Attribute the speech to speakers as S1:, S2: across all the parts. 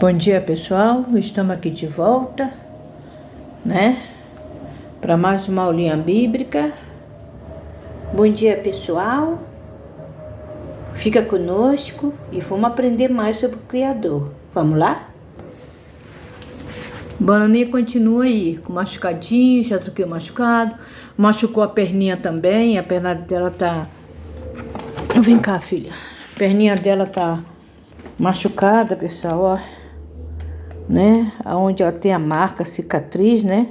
S1: Bom dia, pessoal. Estamos aqui de volta, né? Para mais uma aulinha bíblica. Bom dia, pessoal. Fica conosco e vamos aprender mais sobre o Criador. Vamos lá? Bananinha continua aí, com machucadinho, já troquei o machucado. Machucou a perninha também, a perna dela tá... Vem cá, filha. A perninha dela tá machucada, pessoal, ó. Né? Aonde ela tem a marca, a cicatriz, né?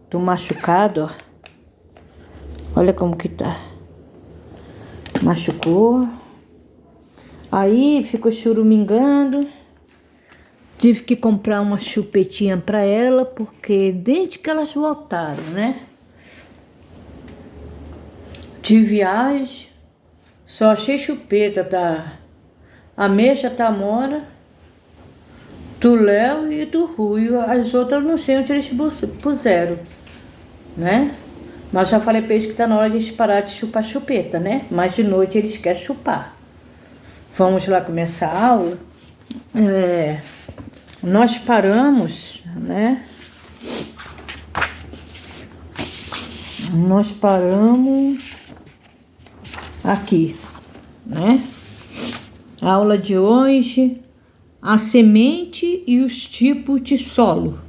S1: Do machucado, ó. Olha como que tá. Machucou. Aí ficou churumingando. Tive que comprar uma chupetinha pra ela, porque desde que elas voltaram, né? De viagem, só achei chupeta da Ameixa, Tamora, do Léo e do Rui. As outras não sei onde eles puseram, né? Mas já falei pra eles que tá na hora de eles parar de chupar chupeta, né? Mas de noite eles querem chupar. Vamos lá começar a aula. Nós paramos, né? Nós paramos aqui, né? A aula de hoje, a semente e os tipos de solo.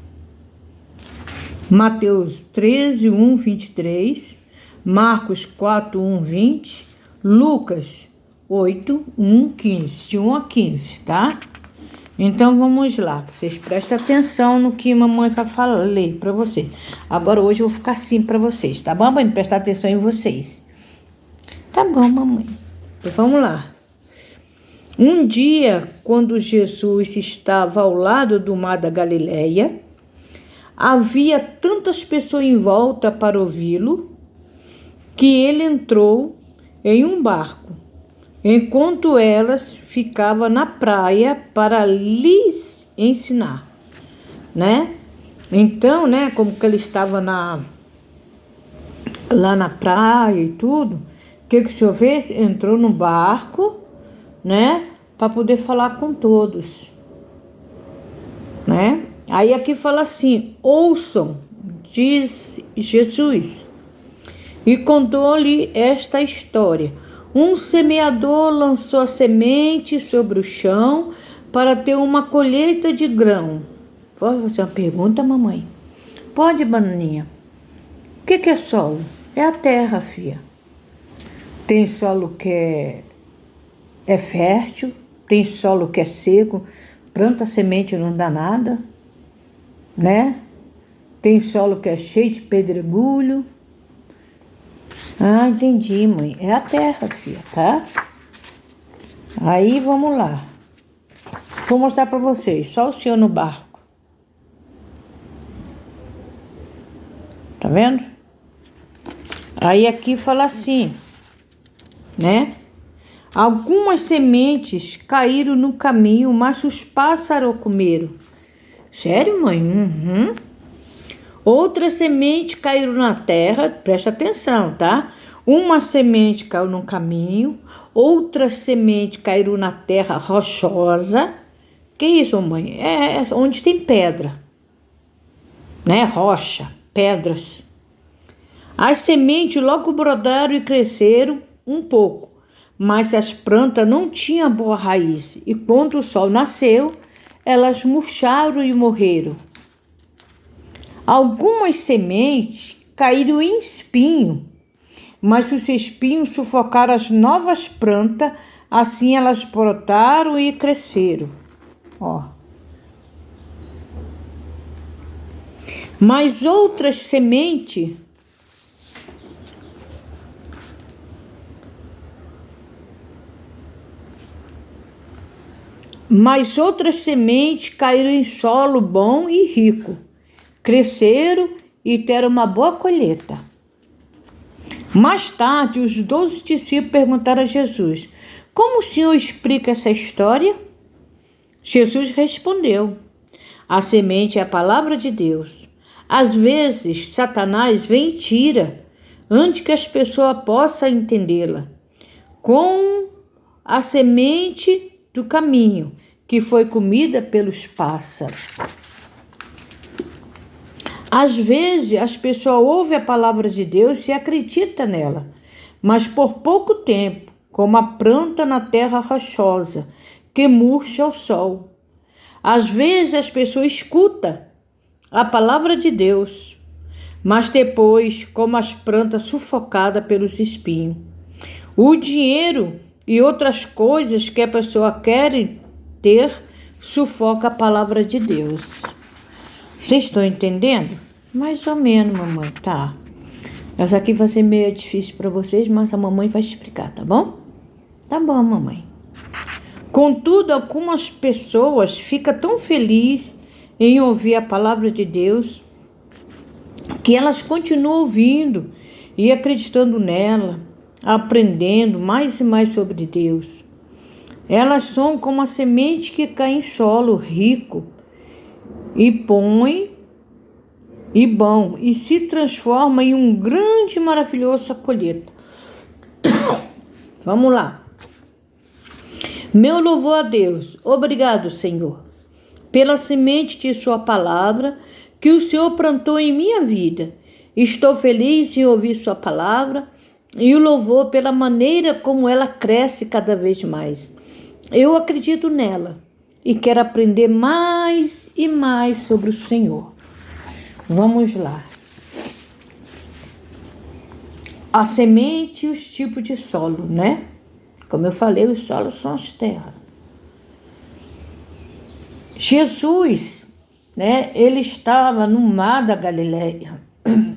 S1: Mateus 13, 1, 23, Marcos 4, 1, 20, Lucas 8, 1, 15, de 1 a 15, tá? Então vamos lá, vocês prestem atenção no que mamãe vai falar para vocês. Agora hoje eu vou ficar assim para vocês, tá bom, mamãe? Prestar atenção em vocês. Tá bom, mamãe. Então vamos lá. Um dia, quando Jesus estava ao lado do mar da Galileia, havia tantas pessoas em volta para ouvi-lo, que ele entrou em um barco, enquanto elas ficavam na praia para lhes ensinar, né? Então, né, como que ele estava lá na praia e tudo, o que o senhor fez? Entrou no barco, né, para poder falar com todos, né? Aí aqui fala assim: ouçam, diz Jesus, e contou-lhe esta história. Um semeador lançou a semente sobre o chão para ter uma colheita de grão. Pode fazer uma pergunta, mamãe? Pode, bananinha. O que é solo? É a terra, filha. Tem solo que é fértil, tem solo que é seco, planta semente e não dá nada, né? Tem solo que é cheio de pedregulho. Ah, entendi, mãe. É a terra, filha, tá? Aí, vamos lá. Vou mostrar pra vocês. Só o senhor no barco. Tá vendo? Aí aqui fala assim, né? Algumas sementes caíram no caminho, mas os pássaros comeram. Sério, mãe? Uhum. Outras sementes caíram na terra, presta atenção, tá? Uma semente caiu no caminho, outras sementes caíram na terra rochosa. Que isso, mãe? É onde tem pedra, né? Rocha, pedras. As sementes logo brotaram e cresceram um pouco, mas as plantas não tinham boa raiz, e quando o sol nasceu, elas murcharam e morreram. Algumas sementes caíram em espinho, mas os espinhos sufocaram as novas plantas, assim elas brotaram e cresceram. Ó. Mas outras sementes caíram em solo bom e rico, cresceram e deram uma boa colheita. Mais tarde, os 12 discípulos perguntaram a Jesus: como o senhor explica essa história? Jesus respondeu: a semente é a palavra de Deus. Às vezes, Satanás vem e tira, antes que as pessoas possam entendê-la, com a semente do caminho, que foi comida pelos pássaros. Às vezes as pessoas ouvem a palavra de Deus e acreditam nela, mas por pouco tempo, como a planta na terra rochosa, que murcha ao sol. Às vezes as pessoas escutam a palavra de Deus, mas depois, como as plantas sufocadas pelos espinhos. O dinheiro e outras coisas que a pessoa quer ter sufoca a palavra de Deus. Vocês estão entendendo? Mais ou menos, mamãe, tá? Essa aqui vai ser meio difícil para vocês, mas a mamãe vai explicar, tá bom? Tá bom, mamãe. Contudo, algumas pessoas ficam tão felizes em ouvir a palavra de Deus que elas continuam ouvindo e acreditando nela, aprendendo mais e mais sobre Deus. Elas são como a semente que cai em solo rico e põe e bom e se transforma em um grande e maravilhoso colheita. Vamos lá. Meu louvor a Deus. Obrigado, Senhor, pela semente de sua palavra que o Senhor plantou em minha vida. Estou feliz em ouvir sua palavra e o louvor pela maneira como ela cresce cada vez mais. Eu acredito nela e quero aprender mais e mais sobre o Senhor. Vamos lá. A semente e os tipos de solo, né? Como eu falei, os solos são as terras. Jesus, né? Ele estava no mar da Galileia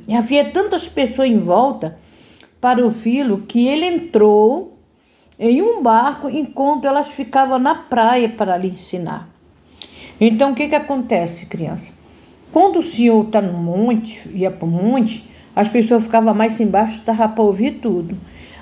S1: e havia tantas pessoas em volta para ouvi-lo que ele entrou em um barco enquanto elas ficavam na praia para lhe ensinar. Então, o que acontece, criança? Quando o Senhor está no monte, ia para o monte, as pessoas ficavam mais embaixo, estava para ouvir tudo.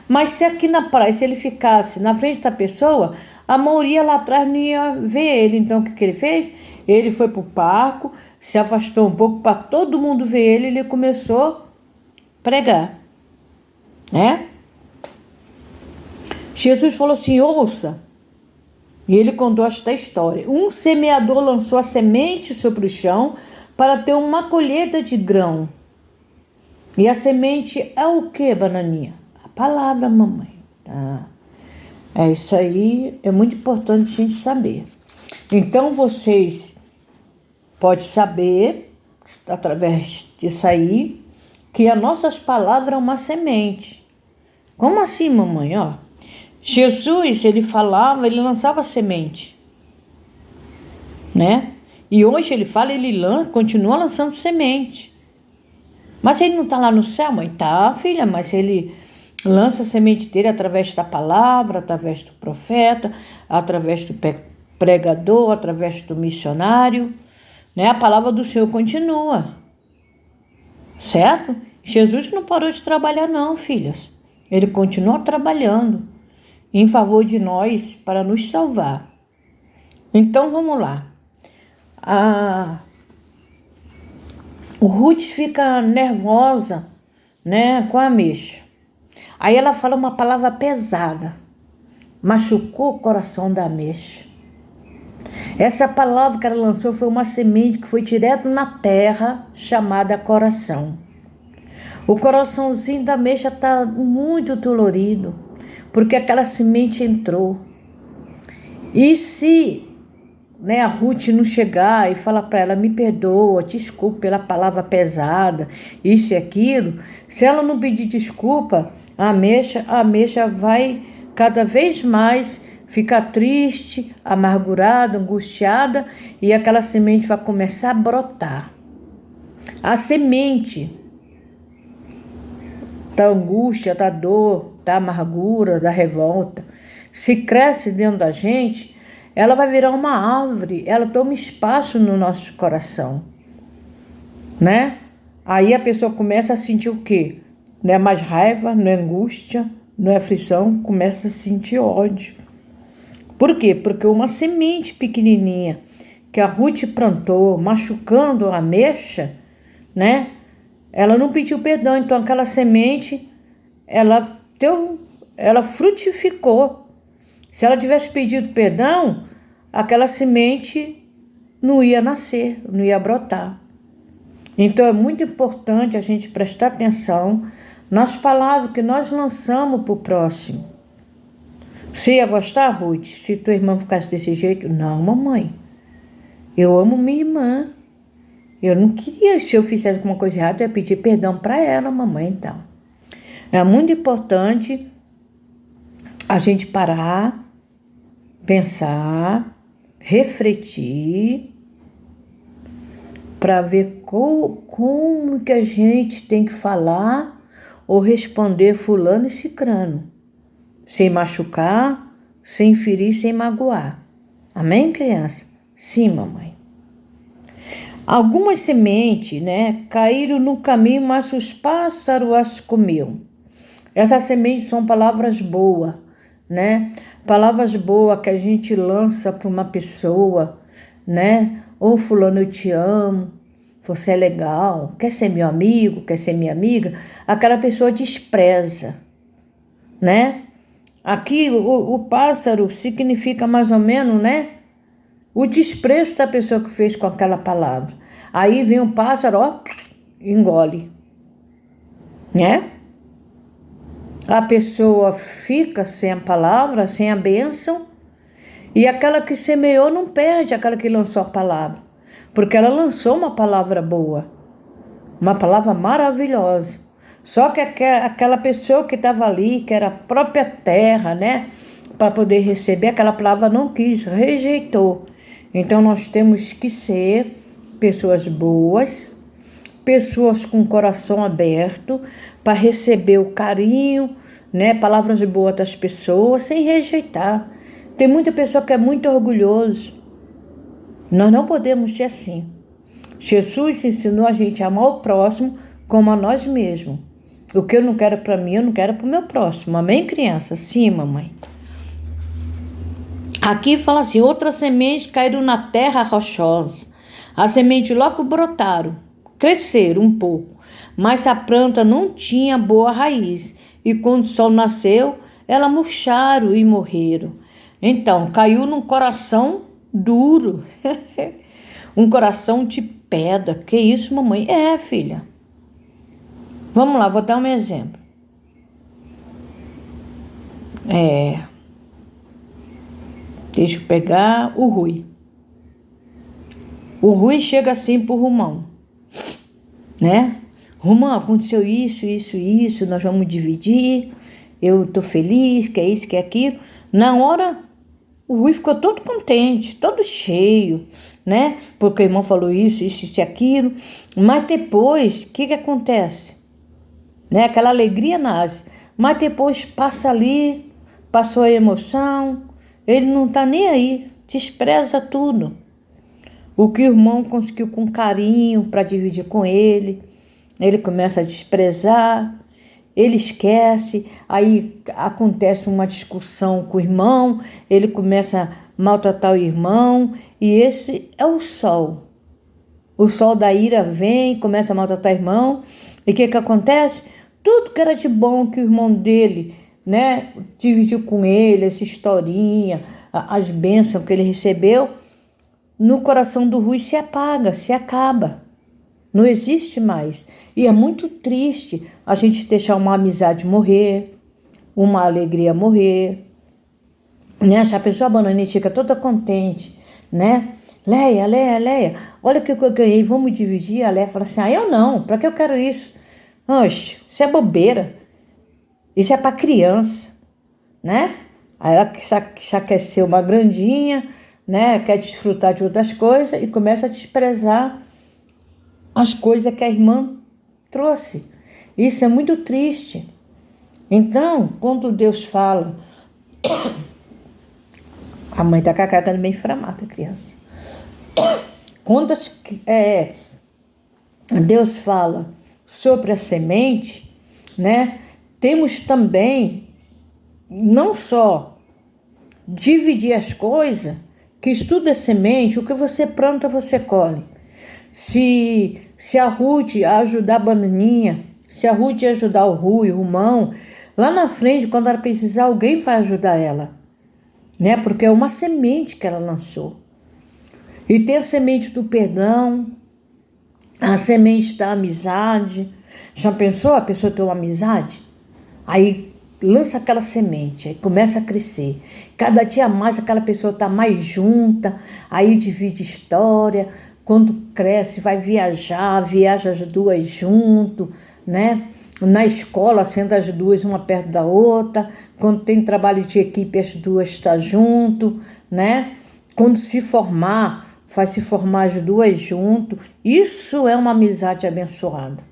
S1: Mas se aqui na praia, se ele ficasse na frente da pessoa, a maioria lá atrás não ia ver ele. Então, o que ele fez? Ele foi para o barco, se afastou um pouco para todo mundo ver ele, e ele começou a pregar, né? Jesus falou assim, ouça, e ele contou esta história. Um semeador lançou a semente sobre o chão para ter uma colheita de grão. E a semente é o que, bananinha? A palavra, mamãe. Tá? É isso aí, é muito importante a gente saber. Então, vocês podem saber, através disso aí, que as nossas palavras são uma semente. Como assim, mamãe? Ó, Jesus, ele falava, ele lançava semente, né? E hoje ele fala, continua lançando semente. Mas ele não está lá no céu, mãe? Tá, filha, mas ele lança a semente dele através da palavra, através do profeta, através do pregador, através do missionário, né? A palavra do Senhor continua, certo? Jesus não parou de trabalhar não, filhas. Ele continua trabalhando em favor de nós para nos salvar. Então, vamos lá. O Ruth fica nervosa, né, com a ameixa. Aí ela fala uma palavra pesada. Machucou o coração da ameixa. Essa palavra que ela lançou foi uma semente que foi direto na terra, chamada coração. O coraçãozinho da ameixa está muito dolorido, porque aquela semente entrou. E se, né, a Ruth não chegar e falar para ela, me perdoa, desculpa pela palavra pesada, isso e aquilo, se ela não pedir desculpa, a ameixa vai cada vez mais ficar triste, amargurada, angustiada, e aquela semente vai começar a brotar. A semente da angústia, da dor, da amargura, da revolta, se cresce dentro da gente, ela vai virar uma árvore, ela toma espaço no nosso coração, né? Aí a pessoa começa a sentir o quê? Não é mais raiva, não é angústia, não é aflição, começa a sentir ódio. Por quê? Porque uma semente pequenininha que a Ruth plantou, machucando a ameixa, né? Ela não pediu perdão, então aquela semente, ela frutificou. Se ela tivesse pedido perdão, aquela semente não ia nascer, não ia brotar. Então é muito importante a gente prestar atenção nas palavras que nós lançamos para o próximo. Você ia gostar, Ruth, se tua irmã ficasse desse jeito? Não, mamãe. Eu amo minha irmã. Eu não queria, se eu fizesse alguma coisa errada, eu ia pedir perdão para ela, mamãe, então. É muito importante a gente parar, pensar, refletir, para ver como que a gente tem que falar ou responder fulano e cicrano, sem machucar, sem ferir, sem magoar. Amém, criança? Sim, mamãe. Algumas sementes, caíram no caminho, mas os pássaros as comeu. Essas sementes são palavras boas, Palavras boas que a gente lança para uma pessoa, Ou fulano, eu te amo, você é legal, quer ser meu amigo, quer ser minha amiga? Aquela pessoa despreza, Aqui o pássaro significa mais ou menos, o desprezo da pessoa que fez com aquela palavra. Aí vem um pássaro, engole, A pessoa fica sem a palavra, sem a bênção, e aquela que semeou não perde aquela que lançou a palavra, porque ela lançou uma palavra boa, uma palavra maravilhosa. Só que aquela pessoa que estava ali, que era a própria terra, para poder receber aquela palavra, não quis, rejeitou. Então nós temos que ser pessoas boas, pessoas com o coração aberto para receber o carinho, palavras boas das pessoas, sem rejeitar. Tem muita pessoa que é muito orgulhoso. Nós não podemos ser assim. Jesus ensinou a gente a amar o próximo como a nós mesmos. O que eu não quero para mim, eu não quero para o meu próximo. Amém, criança? Sim, mamãe. Aqui fala assim, outras sementes caíram na terra rochosa. As sementes logo brotaram, cresceram um pouco, mas a planta não tinha boa raiz. E quando o sol nasceu, elas murcharam e morreram. Então, caiu num coração duro, um coração de pedra. Que isso, mamãe? É, filha. Vamos lá, vou dar um exemplo. Deixa eu pegar o Rui. O Rui chega assim pro Romão, Romão, aconteceu isso, nós vamos dividir, eu tô feliz, que é isso, que é aquilo. Na hora, o Rui ficou todo contente, todo cheio, porque o irmão falou isso e aquilo. Mas depois, o que acontece? Aquela alegria nasce, mas depois passa ali, passou a emoção, ele não tá nem aí, despreza tudo. O que o irmão conseguiu com carinho para dividir com ele começa a desprezar, ele esquece, aí acontece uma discussão com o irmão, ele começa a maltratar o irmão, e esse é o sol. O sol da ira vem, começa a maltratar o irmão, e o que acontece? Tudo que era de bom que o irmão dele, dividiu com ele, essa historinha, as bênçãos que ele recebeu, no coração do Rui se apaga, se acaba. Não existe mais. E é muito triste a gente deixar uma amizade morrer, uma alegria morrer, Se a pessoa bananinha fica toda contente, Leia, olha o que eu ganhei, vamos dividir. A Leia fala assim, eu não, para que eu quero isso? Oxe, isso é bobeira. Isso é para criança, Aí ela já quer ser uma grandinha, quer desfrutar de outras coisas e começa a desprezar as coisas que a irmã trouxe. Isso é muito triste. Então, quando Deus fala... A mãe está com a cara meio inflamada, criança. Quando Deus fala sobre a semente, temos também, não só dividir as coisas, que tudo é semente, o que você planta, você colhe. Se a Ruth ajudar a bananinha, se a Ruth ajudar o Rui, o Romão, lá na frente, quando ela precisar, alguém vai ajudar ela. né? Porque é uma semente que ela lançou. E tem a semente do perdão, a semente da amizade. Já pensou a pessoa ter uma amizade? Aí lança aquela semente, aí começa a crescer. Cada dia mais aquela pessoa está mais junta, aí divide história. Quando cresce, vai viajar, viaja as duas junto, né? Na escola, sendo as duas uma perto da outra. Quando tem trabalho de equipe, as duas estão junto, né? Quando se formar, faz se formar as duas junto. Isso é uma amizade abençoada.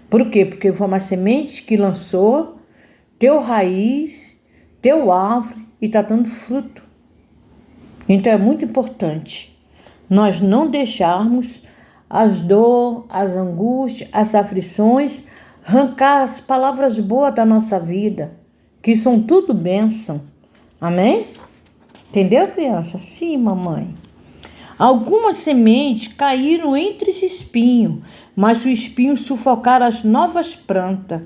S1: Por quê? Porque foi uma semente que lançou, teu raiz, teu árvore e está dando fruto. Então é muito importante nós não deixarmos as dores, as angústias, as aflições, arrancar as palavras boas da nossa vida, que são tudo bênção. Amém? Entendeu, criança? Sim, mamãe. Algumas sementes caíram entre os espinhos, mas os espinhos sufocaram as novas plantas.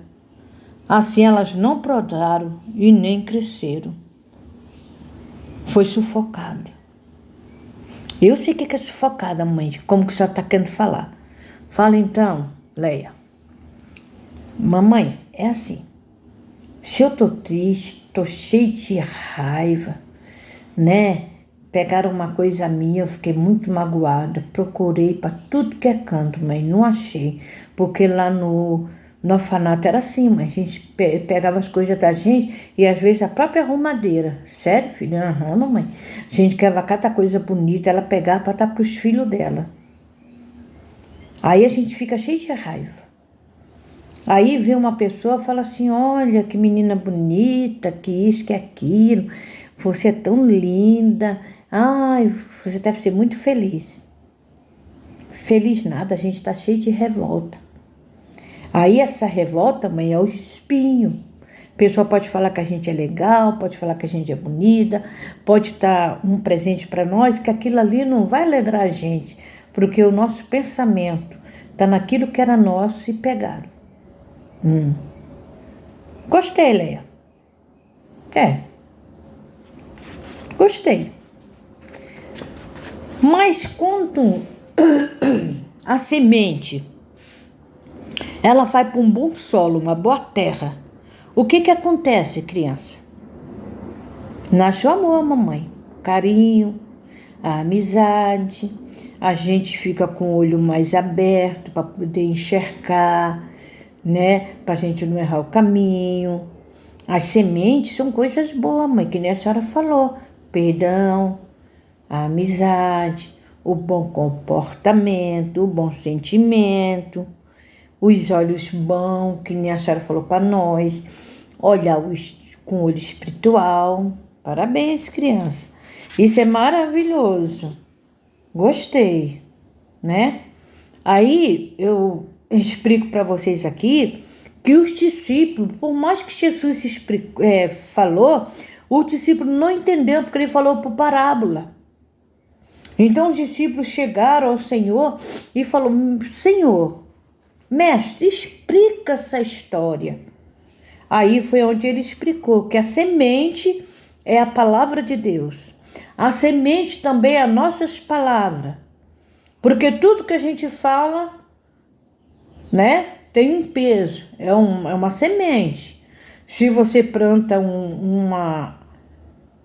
S1: Assim elas não brotaram e nem cresceram. Foi sufocada. Eu sei o que é sufocada, mãe. Como que a senhora está querendo falar? Fala então, Leia. Mamãe, é assim. Se eu tô triste, tô cheia de raiva, né? Pegaram uma coisa minha, eu fiquei muito magoada. Procurei para tudo que é canto, mas não achei. Porque lá no orfanato era assim, mas a gente pegava as coisas da gente e às vezes a própria arrumadeira. Sério, filha? Aham, mamãe. A gente queria cada coisa bonita, ela pegava para dar para os filhos dela. Aí a gente fica cheio de raiva. Aí vê uma pessoa e fala assim, olha que menina bonita, que isso, que aquilo. Você é tão linda. Ai, você deve ser muito feliz. Feliz nada, a gente está cheio de revolta. Aí essa revolta, mãe, é o espinho. A pessoa pode falar que a gente é legal, pode falar que a gente é bonita, pode estar um presente para nós, que aquilo ali não vai alegrar a gente, porque o nosso pensamento está naquilo que era nosso e pegaram. Gostei, Leia. Gostei. Mas quando a semente ela vai para um bom solo, uma boa terra, o que acontece, criança? Nasce o amor, mamãe. Carinho, a amizade, a gente fica com o olho mais aberto para poder enxergar, né? Para a gente não errar o caminho. As sementes são coisas boas, mãe, que nem a senhora falou. Perdão, a amizade, o bom comportamento, o bom sentimento, os olhos bons, que nem a senhora falou para nós, olhar com olho espiritual. Parabéns, criança. Isso é maravilhoso. Gostei, né? Aí eu explico para vocês aqui que os discípulos, por mais que Jesus falou, o discípulo não entendeu porque ele falou por parábola. Então os discípulos chegaram ao Senhor e falaram, Senhor, mestre, explica essa história. Aí foi onde ele explicou que a semente é a palavra de Deus. A semente também é as nossas palavras. Porque tudo que a gente fala, né, tem um peso, é uma semente. Se você planta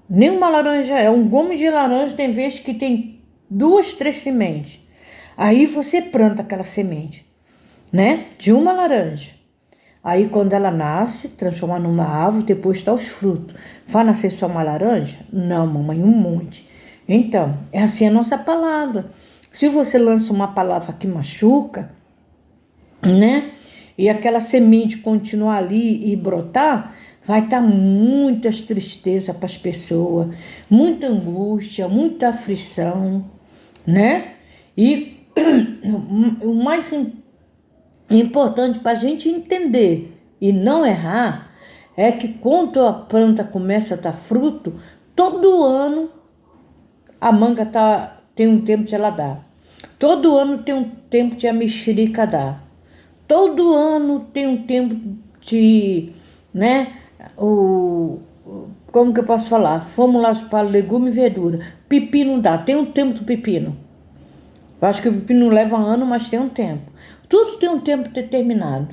S1: nem uma laranja, é um gomo de laranja, tem vezes que tem 2, 3 sementes. Aí você planta aquela semente, né, de uma laranja. Aí quando ela nasce, transforma numa árvore, depois está os frutos. Vai nascer só uma laranja? Não, mamãe, um monte. Então, é assim a nossa palavra. Se você lança uma palavra que machuca, né? E aquela semente continuar ali e brotar, vai estar muitas tristezas para as pessoas, muita angústia, muita aflição, né? E o mais importante para a gente entender e não errar é que quando a planta começa a dar fruto, todo ano a manga tem um tempo de ela dar. Todo ano tem um tempo de a mexerica dar. Todo ano tem um tempo de, né, como que eu posso falar? Fomos lá para legume e verdura. Pepino dá, tem um tempo do pepino. Eu acho que o pepino não leva ano, mas tem um tempo. Tudo tem um tempo determinado.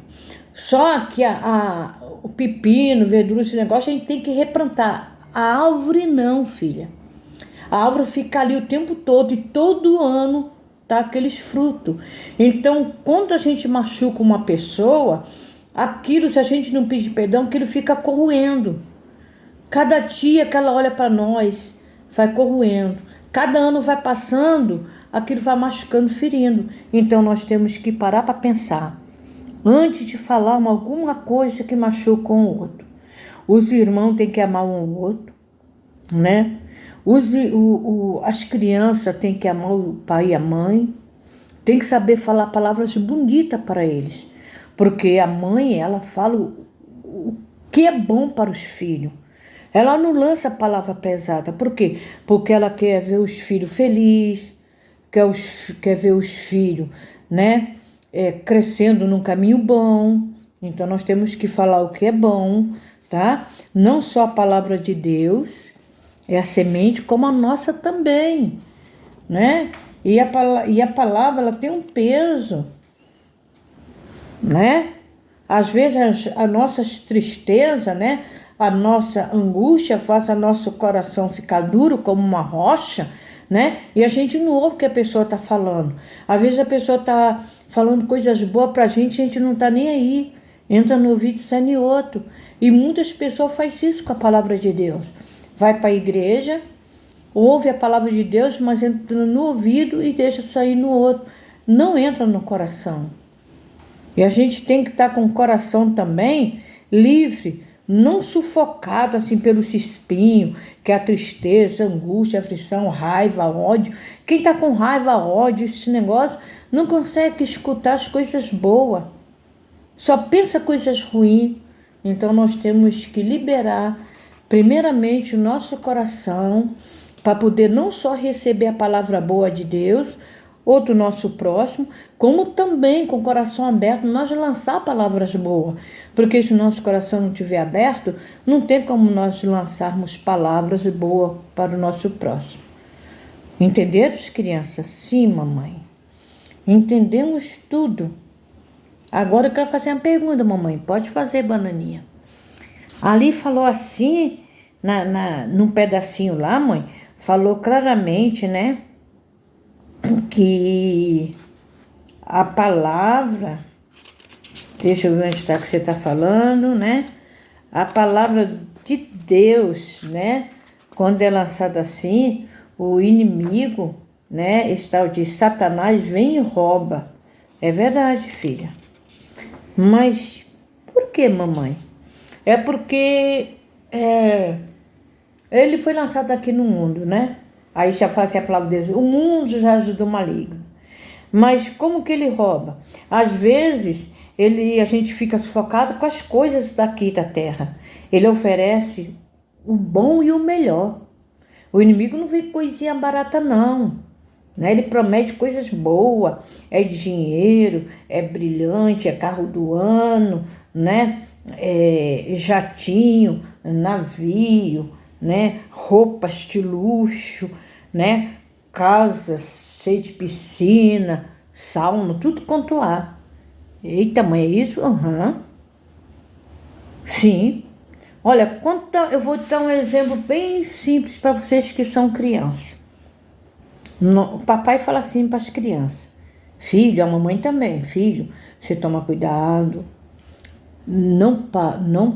S1: Só que o pepino, verdura, esse negócio, a gente tem que replantar. A árvore não, filha. A árvore fica ali o tempo todo e todo ano dá aqueles frutos. Então, quando a gente machuca uma pessoa, aquilo, se a gente não pedir perdão, aquilo fica corroendo. Cada dia que ela olha para nós, vai corroendo. Cada ano vai passando, aquilo vai machucando, ferindo. Então, nós temos que parar para pensar. Antes de falar alguma coisa que machuca um outro. Os irmãos têm que amar um ao outro, né? As crianças têm que amar o pai e a mãe. Tem que saber falar palavras bonitas para eles. Porque a mãe, ela fala o que é bom para os filhos. Ela não lança palavra pesada. Por quê? Porque ela quer ver os filhos felizes, quer ver os filhos, né? Crescendo num caminho bom. Então nós temos que falar o que é bom, tá? Não só a palavra de Deus é a semente, como a nossa também, né? E a palavra, ela tem um peso, né? Às vezes a nossa tristeza, né? A nossa angústia faz o nosso coração ficar duro como uma rocha, né? E a gente não ouve o que a pessoa está falando. Às vezes a pessoa está falando coisas boas para a gente não está nem aí. Entra no ouvido e sai no outro. E muitas pessoas fazem isso com a palavra de Deus. Vai para a igreja, ouve a palavra de Deus, mas entra no ouvido e deixa sair no outro. Não entra no coração. E a gente tem que estar com o coração também livre, não sufocado assim pelo espinho, que é a tristeza, a angústia, a aflição, raiva, ódio. Quem está com raiva, ódio, esse negócio, não consegue escutar as coisas boas. Só pensa coisas ruins. Então nós temos que liberar primeiramente o nosso coração para poder não só receber a palavra boa de Deus ou do nosso próximo, como também com o coração aberto nós lançar palavras boas. Porque se o nosso coração não estiver aberto, não tem como nós lançarmos palavras boas para o nosso próximo. Entenderam, crianças? Sim, mamãe. Entendemos tudo. Agora eu quero fazer uma pergunta, mamãe. Pode fazer, bananinha. Ali falou assim, num pedacinho lá, mãe, falou claramente, né, que a palavra, deixa eu ver onde está que você está falando, né, a palavra de Deus, né, quando é lançada assim, o inimigo, né, esse tal de Satanás vem e rouba. É verdade, filha. Mas por que, mamãe? É porque ele foi lançado aqui no mundo, né? Aí já faz a palavra de Deus, o mundo já do maligno. Mas como que ele rouba? Às vezes a gente fica sufocado com as coisas daqui da terra. Ele oferece o bom e o melhor. O inimigo não vem coisinha barata não, né? Ele promete coisas boas, é dinheiro, é brilhante, é carro do ano, né? É jatinho, navio, né? Roupas de luxo, né? Casas cheias de piscina, sauna, tudo quanto há. Eita, mãe, é isso? Aham. Sim. Olha, eu vou dar um exemplo bem simples para vocês que são crianças. O papai fala assim para as crianças: filho, a mamãe também, filho, você toma cuidado, não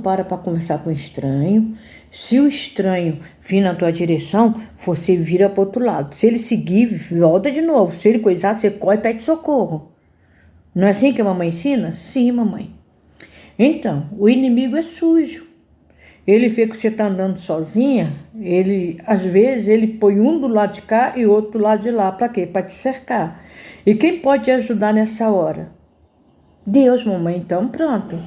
S1: para conversar com o estranho. Se o estranho vir na tua direção, você vira para o outro lado. Se ele seguir, volta de novo. Se ele coisar, você corre e pede socorro. Não é assim que a mamãe ensina? Sim, mamãe. Então, o inimigo é sujo. Ele vê que você está andando sozinha, às vezes ele põe um do lado de cá e outro do lado de lá. Para quê? Para te cercar. E quem pode te ajudar nessa hora? Deus, mamãe. Então pronto.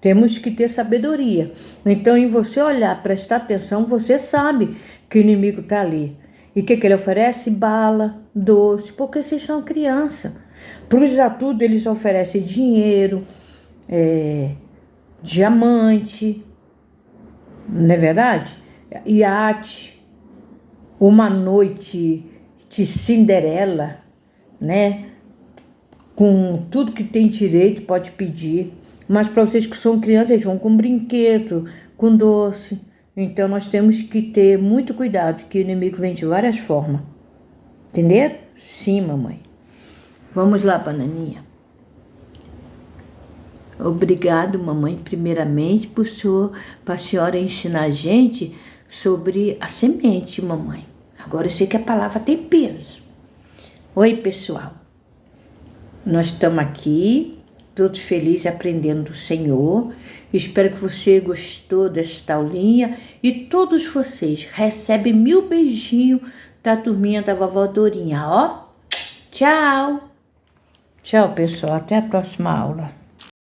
S1: Temos que ter sabedoria. Então, em você olhar, prestar atenção, você sabe que o inimigo está ali. E o que ele oferece? Bala, doce, porque vocês são criança. Para usar tudo, eles oferecem dinheiro, diamante. Não é verdade? iate, uma noite de Cinderela, né? Com tudo que tem direito, pode pedir. Mas para vocês que são crianças, eles vão com brinquedo, com doce. Então nós temos que ter muito cuidado, que o inimigo vem de várias formas. Entendeu? Sim, mamãe. Vamos lá, bananinha. Obrigado, mamãe, primeiramente, para a senhora ensinar a gente sobre a semente, mamãe. Agora eu sei que a palavra tem peso. Oi, pessoal. Nós estamos aqui, todos felizes aprendendo do Senhor. Espero que você gostou desta aulinha. E todos vocês recebem 1000 beijinhos da turminha da vovó Dorinha, ó. Tchau. Tchau, pessoal. Até a próxima aula.